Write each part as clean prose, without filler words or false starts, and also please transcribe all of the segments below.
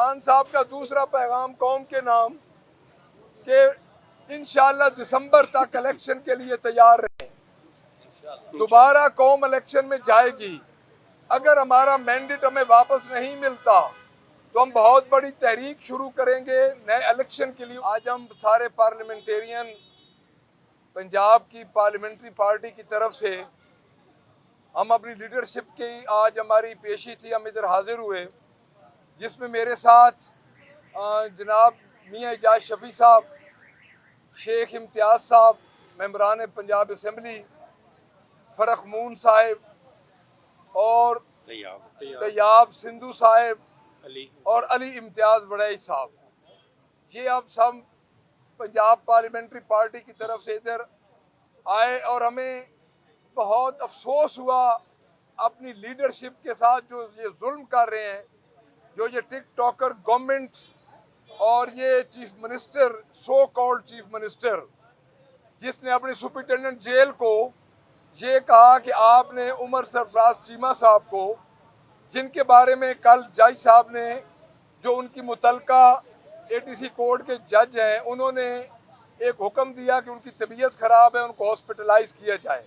खान साहब का दूसरा पैगाम कौम के नाम कि इंशाअल्लाह दिसंबर तक इलेक्शन के लिए तैयार रहें। दोबारा कौम इलेक्शन में जाएगी। अगर हमारा मैंडेट हमें वापस नहीं मिलता तो हम बहुत बड़ी तहरीक शुरू करेंगे नए इलेक्शन के लिए। आज हम सारे पार्लियामेंटेरियन पंजाब की पार्लियामेंट्री पार्टी की तरफ से हम अपनी लीडरशिप की आज हमारी पेशी थी, हम इधर हाजिर हुए, जिसमें मेरे साथ जनाब मियाँ एजाज शफी साहब, शेख इम्तियाज़ साहब, मेंबरान पंजाब असम्बली, फरखमून साहब और तैयाब सिंधु साहब और अली इम्तियाज़ बड़ई साहब, ये अब सब पंजाब पार्लियामेंट्री पार्टी की तरफ से इधर आए और हमें बहुत अफसोस हुआ अपनी लीडरशिप के साथ जो ये जुल्म कर रहे हैं, जो ये टिक टॉकर गवर्नमेंट और ये chief minister, so called chief minister, जिसने अपने सुपरिटेंडेंट जेल को ये कहा कि आपने उमर सरफराज चीमा साहब को, जिनके बारे में कल जज साहब ने, जो उनकी मुतलका एटीसी कोर्ट के जज हैं, उन्होंने एक हुक्म दिया कि उनकी तबीयत ख़राब है, उनको हॉस्पिटलाइज किया जाए,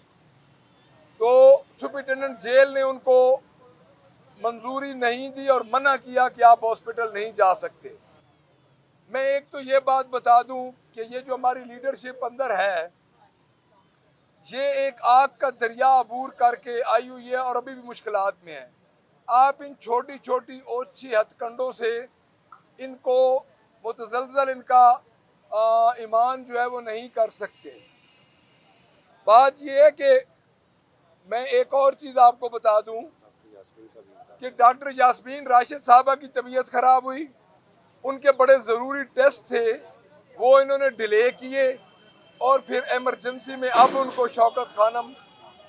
तो सुपरिटेंडेंट जेल ने उनको मंजूरी नहीं दी और मना किया कि आप हॉस्पिटल नहीं जा सकते। मैं एक तो ये बात बता दूं कि ये जो हमारी लीडरशिप अंदर है, ये एक आग का दरिया अबूर करके आई हुई है और अभी भी मुश्किलात में है। आप इन छोटी छोटी ओछी हथकंडों से इनको मुतज़लज़ल इनका ईमान जो है वो नहीं कर सकते। बात ये है कि मैं एक और चीज़ आपको बता दूं कि डॉक्टर यास्मीन राशिद साहबा की तबीयत ख़राब हुई, उनके बड़े ज़रूरी टेस्ट थे, वो इन्होंने डिले किए और फिर एमरजेंसी में अब उनको शौकत खानम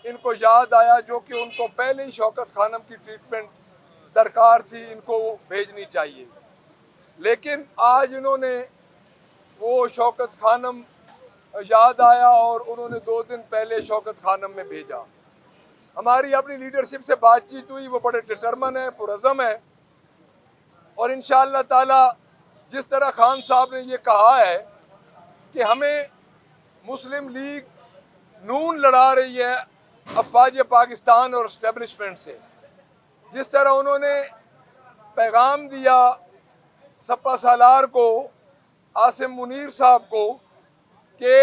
इनको याद आया, जो कि उनको पहले ही शौकत खानम की ट्रीटमेंट दरकार थी, इनको भेजनी चाहिए, लेकिन आज इन्होंने वो शौकत खानम याद आया और उन्होंने 2 दिन पहले शौकत खानम में भेजा। हमारी अपनी लीडरशिप से बातचीत हुई, वो बड़े डिटरमन है, पुरज़म है और इंशाअल्लाह ताला जिस तरह खान साहब ने ये कहा है कि हमें मुस्लिम लीग नून लड़ा रही है अफवाज पाकिस्तान और इस्टेब्लिशमेंट से, जिस तरह उन्होंने पैगाम दिया सपा सालार को, आसिम मुनीर साहब को, कि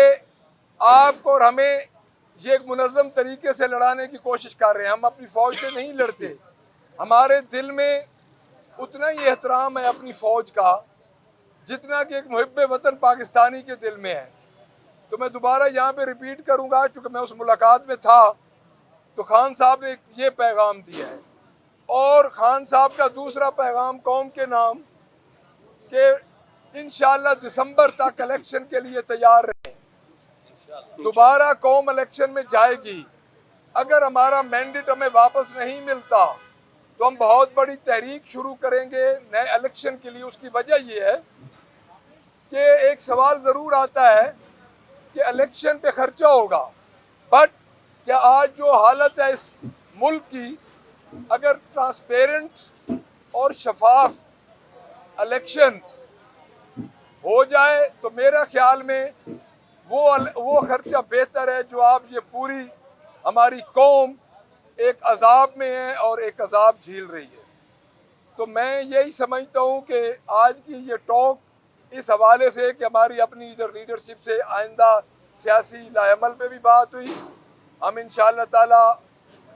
आपको और हमें ये एक मुनज़्ज़म तरीके से लड़ाने की कोशिश कर रहे हैं, हम अपनी फ़ौज से नहीं लड़ते, हमारे दिल में उतना ही एहतराम है अपनी फ़ौज का जितना कि एक मुहिब्बे वतन पाकिस्तानी के दिल में है। तो मैं दोबारा यहाँ पे रिपीट करूँगा, क्योंकि मैं उस मुलाकात में था, तो खान साहब ने ये पैगाम दिया है और खान साहब का दूसरा पैगाम कौम के नाम कि इंशाअल्लाह दिसंबर तक इलेक्शन के लिए तैयार रहें। दोबारा कौम इलेक्शन में जाएगी। अगर हमारा मैंडेट हमें वापस नहीं मिलता तो हम बहुत बड़ी तहरीक शुरू करेंगे नए इलेक्शन के लिए। उसकी वजह यह है कि एक सवाल ज़रूर आता है कि इलेक्शन पे खर्चा होगा, बट क्या आज जो हालत है इस मुल्क की, अगर ट्रांसपेरेंट और शफाफ इलेक्शन हो जाए तो मेरा ख्याल में वो खर्चा बेहतर है जो आप ये पूरी हमारी कौम एक अजाब में है और एक अजाब झेल रही है। तो मैं यही समझता हूँ कि आज की ये टॉक इस हवाले से कि हमारी अपनी इधर लीडरशिप से आइंदा सियासी लाअमल पे भी बात हुई, हम इंशाअल्लाह ताला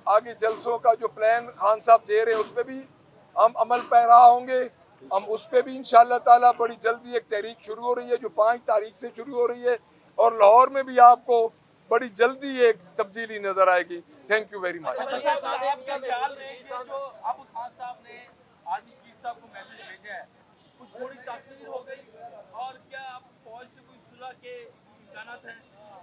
आगे जलसों का जो प्लान खान साहब दे रहे हैं उस पर भी हम अमल पैरा होंगे। हम उस पर भी इंशाअल्लाह ताला बड़ी जल्दी एक तहरीक शुरू हो रही है जो 5 तारीख से शुरू हो रही है और लाहौर में भी आपको बड़ी जल्दी एक तब्दीली नजर आएगी। Thank you very much.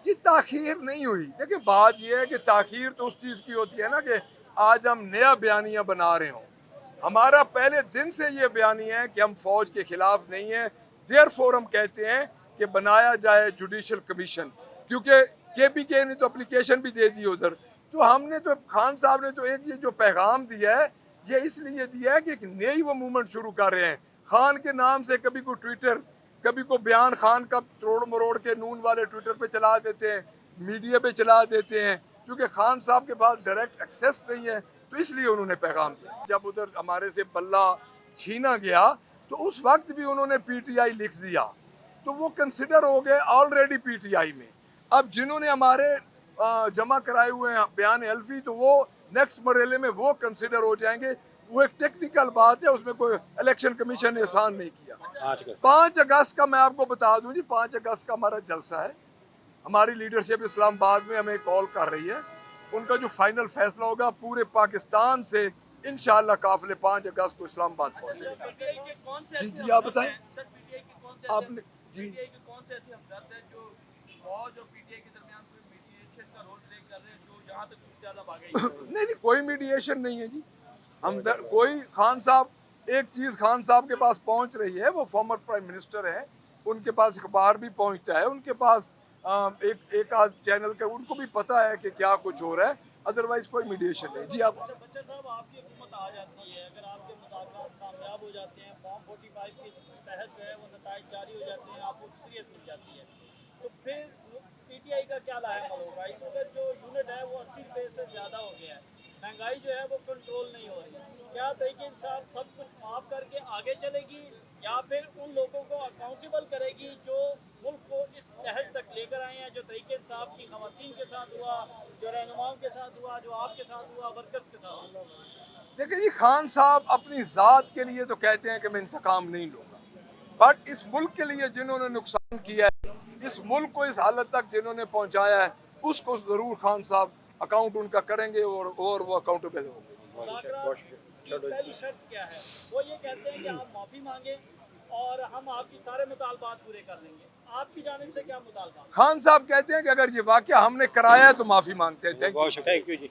जी ताखीर नहीं हुई। देखिए बात यह है कि ताखीर तो उस चीज़ की होती है ना कि आज हम नया बयानिया बना रहे हों। हमारा पहले दिन से ये बयानिया है कि हम फौज के खिलाफ नहीं है। देयरफॉर हम कहते हैं कि बनाया जाए जुडिशल कमीशन, क्योंकि KPK ने तो एप्लीकेशन भी दे दी उधर। तो हमने तो खान साहब ने तो एक ये जो पैगाम दिया है ये इसलिए दिया है कि एक नई वो मूवमेंट शुरू कर रहे हैं। خان کے نام سے کبھی کو ٹویٹر، کبھی کو بیان خان کا توڑ مروڑ کے نون والے ٹویٹر پہ چلا دیتے ہیں، میڈیا پہ چلا دیتے ہیں، کیونکہ خان صاحب کے پاس ڈائریکٹ ایکسیس نہیں ہے، تو اس لیے انہوں نے پیغام دیا۔ جب ادھر ہمارے سے بلہ چھینا گیا تو اس وقت بھی انہوں نے پی ٹی آئی لکھ دیا، تو وہ کنسیڈر ہو گئے آلریڈی پی ٹی آئی میں۔ اب جنہوں نے ہمارے جمع کرائے ہوئے ہیں بیان حلفی، تو وہ نیکسٹ مرحلے میں وہ کنسیڈر ہو جائیں گے۔ وہ ایک ٹیکنیکل بات ہے، اس میں کوئی الیکشن کمیشن نے احسان نہیں کیا۔ 5 اگست کا میں آپ کو بتا دوں جی، 5 اگست کا ہمارا جلسہ ہے، ہماری لیڈرشپ اسلام آباد میں ہمیں کال کر رہی ہے، ان کا جو فائنل فیصلہ ہوگا پورے پاکستان سے انشاءاللہ قافلے 5 اگست کو اسلام آباد پہنچے گا۔ جی جی آپ بتائیں، آپ نے جی نہیں کوئی میڈیشن نہیں ہے جی، ہم کوئی خان صاحب، ایک چیز خان صاحب کے پاس پہنچ رہی ہے، وہ فارمر پرائم منسٹر ہے، ان کے پاس اخبار بھی پہنچتا ہے، ان کے پاس ایک آدھ چینل کا ان کو بھی پتا ہے کہ کیا کچھ ہو رہا ہے، ادروائز کوئی میڈیشن نہیں۔ جی آپ بچہ صاحب، آپ کی حکومت آ جاتی ہے، اگر آپ کے مذاکرات کامیاب ہو جاتے ہیں، فارم 45 کے تحت جو ہے وہ نتائج جاری ہو جاتے ہیں، آپ کو اکثریت مل جاتی ہے، تو پھر پی ٹی آئی کا کیا لاحق ہوگا؟ اس وقت جو یونٹ ہے وہ 80 روپے سے زیادہ ہو گیا ہے، مہنگائی جو ہے وہ کنٹرول نہیں ہو رہی، کیا تحریک انصاف سب کچھ معاف کر کے آگے چلے گی یا پھر ان لوگوں کو اکاؤنٹیبل کرے گی جو ملک کو اس تحت تک لے کر آئے ہیں، جو تحریک انصاف کی خواتین کے ساتھ ہوا، جو رہنماؤں کے ساتھ ہوا، جو آپ کے ساتھ ہوا، ورکرز کے ساتھ ہوا؟ دیکھیں جی، خان صاحب اپنی ذات کے لیے تو کہتے ہیں کہ میں انتقام نہیں لوں گا، بٹ اس ملک کے لیے جنہوں نے نقصان کیا ہے، اس ملک کو اس حالت تک جنہوں نے پہنچایا ہے، اس کو ضرور خان صاحب اکاؤنٹ ان کا کریں گے اور وہ اکاؤنٹیبل ہوں گے۔ مذاکرات کی پہلی شرط کیا ہے؟ وہ یہ کہتے ہیں کہ آپ معافی مانگیں اور ہم آپ کی سارے مطالبات پورے کر لیں گے، آپ کی جانب سے کیا مطالبات؟ خان صاحب کہتے ہیں کہ اگر یہ واقعہ ہم نے کرایا ہے تو معافی مانگتے ہیں۔ Thank you.